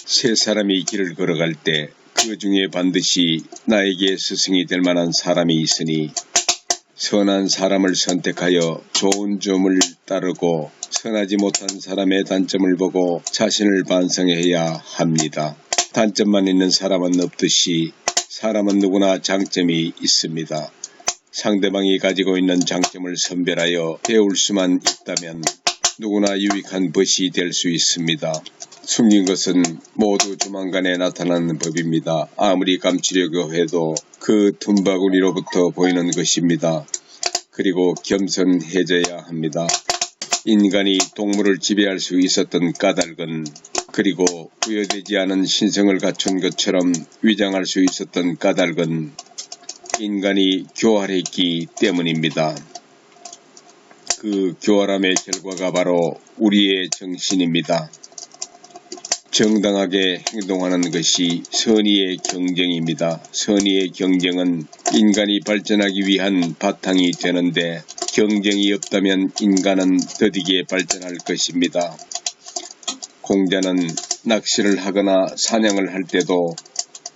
세 사람이 길을 걸어갈 때 그 중에 반드시 나에게 스승이 될 만한 사람이 있으니 선한 사람을 선택하여 좋은 점을 따르고 선하지 못한 사람의 단점을 보고 자신을 반성해야 합니다. 단점만 있는 사람은 없듯이 사람은 누구나 장점이 있습니다. 상대방이 가지고 있는 장점을 선별하여 배울 수만 있다면 누구나 유익한 벗이 될 수 있습니다. 숨긴 것은 모두 조만간에 나타나는 법입니다. 아무리 감추려고 해도 그 틈바구니로부터 보이는 것입니다. 그리고 겸손해져야 합니다. 인간이 동물을 지배할 수 있었던 까닭은 그리고 부여되지 않은 신성을 갖춘 것처럼 위장할 수 있었던 까닭은 인간이 교활했기 때문입니다. 그 교활함의 결과가 바로 우리의 정신입니다. 정당하게 행동하는 것이 선의의 경쟁입니다. 선의의 경쟁은 인간이 발전하기 위한 바탕이 되는데 경쟁이 없다면 인간은 더디게 발전할 것입니다. 공자는 낚시를 하거나 사냥을 할 때도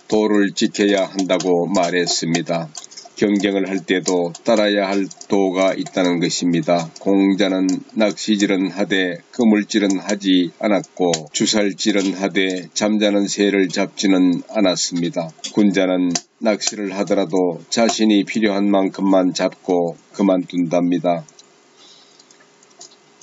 도를 지켜야 한다고 말했습니다. 경쟁을 할 때도 따라야 할 도가 있다는 것입니다. 공자는 낚시질은 하되 그물질은 하지 않았고 주살질은 하되 잠자는 새를 잡지는 않았습니다. 군자는 낚시를 하더라도 자신이 필요한 만큼만 잡고 그만둔답니다.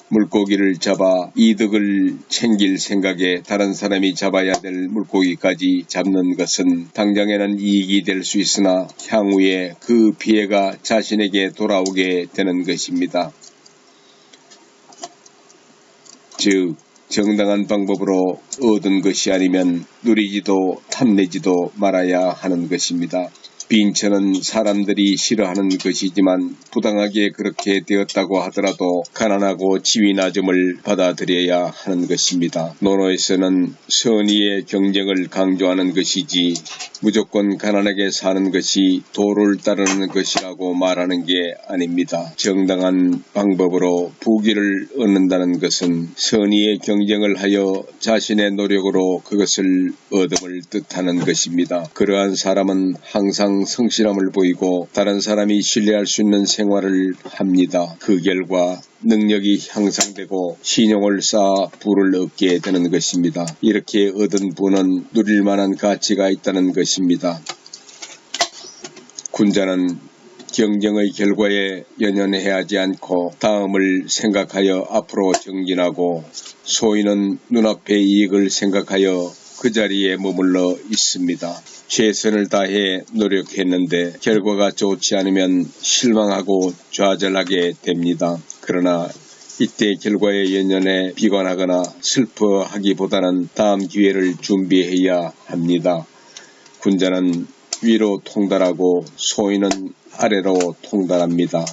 물고기를 잡아 이득을 챙길 생각에 다른 사람이 잡아야 될 물고기까지 잡는 것은 당장에는 이익이 될 수 있으나 향후에 그 피해가 자신에게 돌아오게 되는 것입니다. 즉, 정당한 방법으로 얻은 것이 아니면 누리지도 탐내지도 말아야 하는 것입니다. 빈천은 사람들이 싫어하는 것이지만 부당하게 그렇게 되었다고 하더라도 가난하고 지위 낮음을 받아들여야 하는 것입니다. 논어에서는 선의의 경쟁을 강조하는 것이지 무조건 가난하게 사는 것이 도를 따르는 것이라고 말하는 게 아닙니다. 정당한 방법으로 부귀를 얻는다는 것은 선의의 경쟁을 하여 자신의 노력으로 그것을 얻음을 뜻하는 것입니다. 그러한 사람은 항상 성실함을 보이고 다른 사람이 신뢰할 수 있는 생활을 합니다. 그 결과 능력이 향상되고 신용을 쌓아 부를 얻게 되는 것입니다. 이렇게 얻은 부는 누릴 만한 가치가 있다는 것입니다. 군자는 경쟁의 결과에 연연해하지 않고 다음을 생각하여 앞으로 정진하고 소인은 눈앞의 이익을 생각하여 그 자리에 머물러 있습니다. 최선을 다해 노력했는데 결과가 좋지 않으면 실망하고 좌절하게 됩니다. 그러나 이때 결과에 연연해 비관하거나 슬퍼하기보다는 다음 기회를 준비해야 합니다. 군자는 위로 통달하고 소인은 아래로 통달합니다.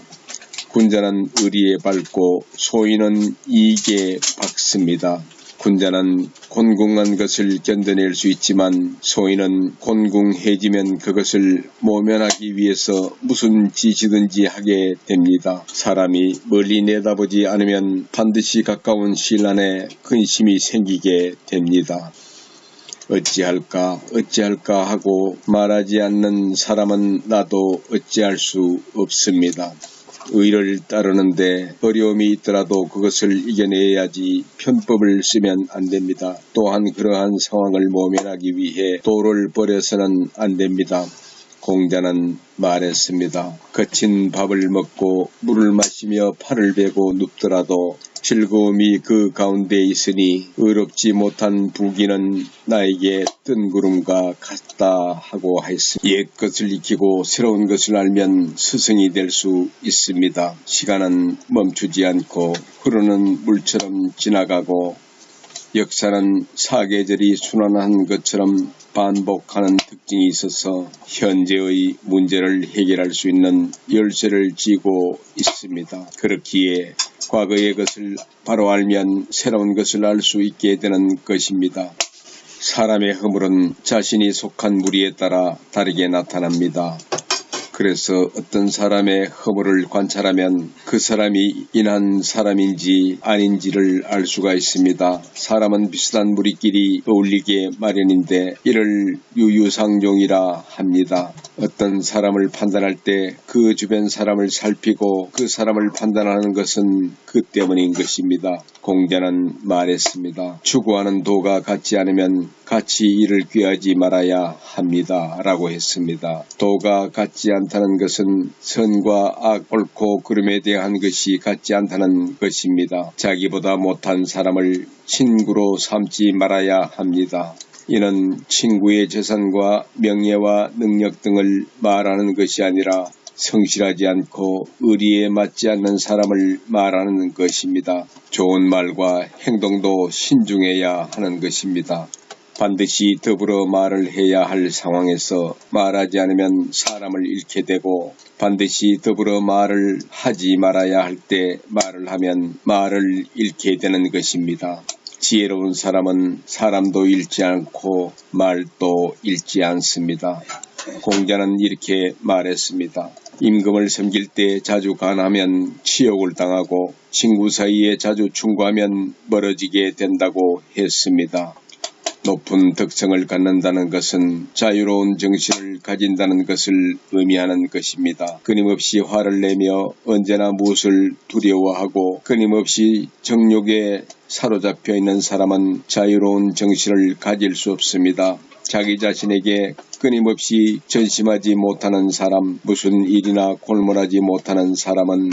군자는 의리에 밟고 소인은 이익에 박습니다. 군자는 곤궁한 것을 견뎌낼 수 있지만 소인은 곤궁해지면 그것을 모면하기 위해서 무슨 짓이든지 하게 됩니다. 사람이 멀리 내다보지 않으면 반드시 가까운 시일 안에 근심이 생기게 됩니다. 어찌할까 하고 말하지 않는 사람은 나도 어찌할 수 없습니다. 의를 따르는데 어려움이 있더라도 그것을 이겨내야지 편법을 쓰면 안 됩니다. 또한 그러한 상황을 모면하기 위해 도를 버려서는 안 됩니다. 공자는 말했습니다. 거친 밥을 먹고 물을 마시며 팔을 베고 눕더라도 즐거움이 그 가운데 있으니 의롭지 못한 부귀는 나에게 뜬 구름과 같다 하고 하였습니다. 옛 것을 익히고 새로운 것을 알면 스승이 될 수 있습니다. 시간은 멈추지 않고 흐르는 물처럼 지나가고 역사는 사계절이 순환한 것처럼 반복하는 특징이 있어서 현재의 문제를 해결할 수 있는 열쇠를 쥐고 있습니다. 그렇기에 과거의 것을 바로 알면 새로운 것을 알 수 있게 되는 것입니다. 사람의 허물은 자신이 속한 무리에 따라 다르게 나타납니다. 그래서 어떤 사람의 허물을 관찰하면 그 사람이 인한 사람인지 아닌지를 알 수가 있습니다. 사람은 비슷한 무리끼리 어울리게 마련인데 이를 유유상종이라 합니다. 어떤 사람을 판단할 때 그 주변 사람을 살피고 그 사람을 판단하는 것은 그 때문인 것입니다. 공자는 말했습니다. 추구하는 도가 같지 않으면 같이 이를 꾀하지 말아야 합니다. 라고 했습니다. 도가 같지 않다는 것은 선과 악, 옳고 그름에 대한 것이 같지 않다는 것입니다. 자기보다 못한 사람을 친구로 삼지 말아야 합니다. 이는 친구의 재산과 명예와 능력 등을 말하는 것이 아니라 성실하지 않고 의리에 맞지 않는 사람을 말하는 것입니다. 좋은 말과 행동도 신중해야 하는 것입니다. 반드시 더불어 말을 해야 할 상황에서 말하지 않으면 사람을 잃게 되고 반드시 더불어 말을 하지 말아야 할 때 말을 하면 말을 잃게 되는 것입니다. 지혜로운 사람은 사람도 잃지 않고 말도 잃지 않습니다. 공자는 이렇게 말했습니다. 임금을 섬길 때 자주 간하면 치욕을 당하고 친구 사이에 자주 충고하면 멀어지게 된다고 했습니다. 높은 덕성을 갖는다는 것은 자유로운 정신을 가진다는 것을 의미하는 것입니다. 끊임없이 화를 내며 언제나 무엇을 두려워하고 끊임없이 정욕에 사로잡혀 있는 사람은 자유로운 정신을 가질 수 없습니다. 자기 자신에게 끊임없이 전심하지 못하는 사람, 무슨 일이나 골몰하지 못하는 사람은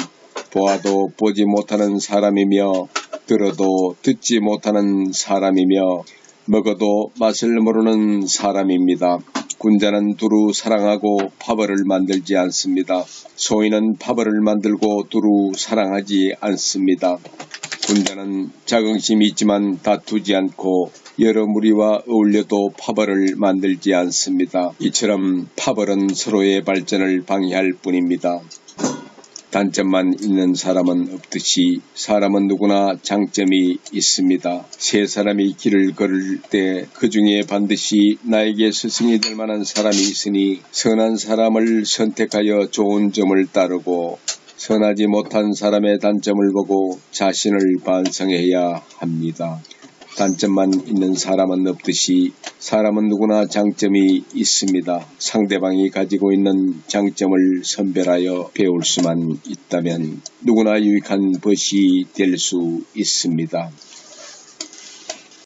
보아도 보지 못하는 사람이며 들어도 듣지 못하는 사람이며 먹어도 맛을 모르는 사람입니다. 군자는 두루 사랑하고 파벌을 만들지 않습니다. 소인은 파벌을 만들고 두루 사랑하지 않습니다. 군자는 자긍심이 있지만 다투지 않고 여러 무리와 어울려도 파벌을 만들지 않습니다. 이처럼 파벌은 서로의 발전을 방해할 뿐입니다. 단점만 있는 사람은 없듯이 사람은 누구나 장점이 있습니다. 세 사람이 길을 걸을 때 그 중에 반드시 나에게 스승이 될 만한 사람이 있으니 선한 사람을 선택하여 좋은 점을 따르고 선하지 못한 사람의 단점을 보고 자신을 반성해야 합니다. 단점만 있는 사람은 없듯이 사람은 누구나 장점이 있습니다. 상대방이 가지고 있는 장점을 선별하여 배울 수만 있다면 누구나 유익한 벗이 될 수 있습니다.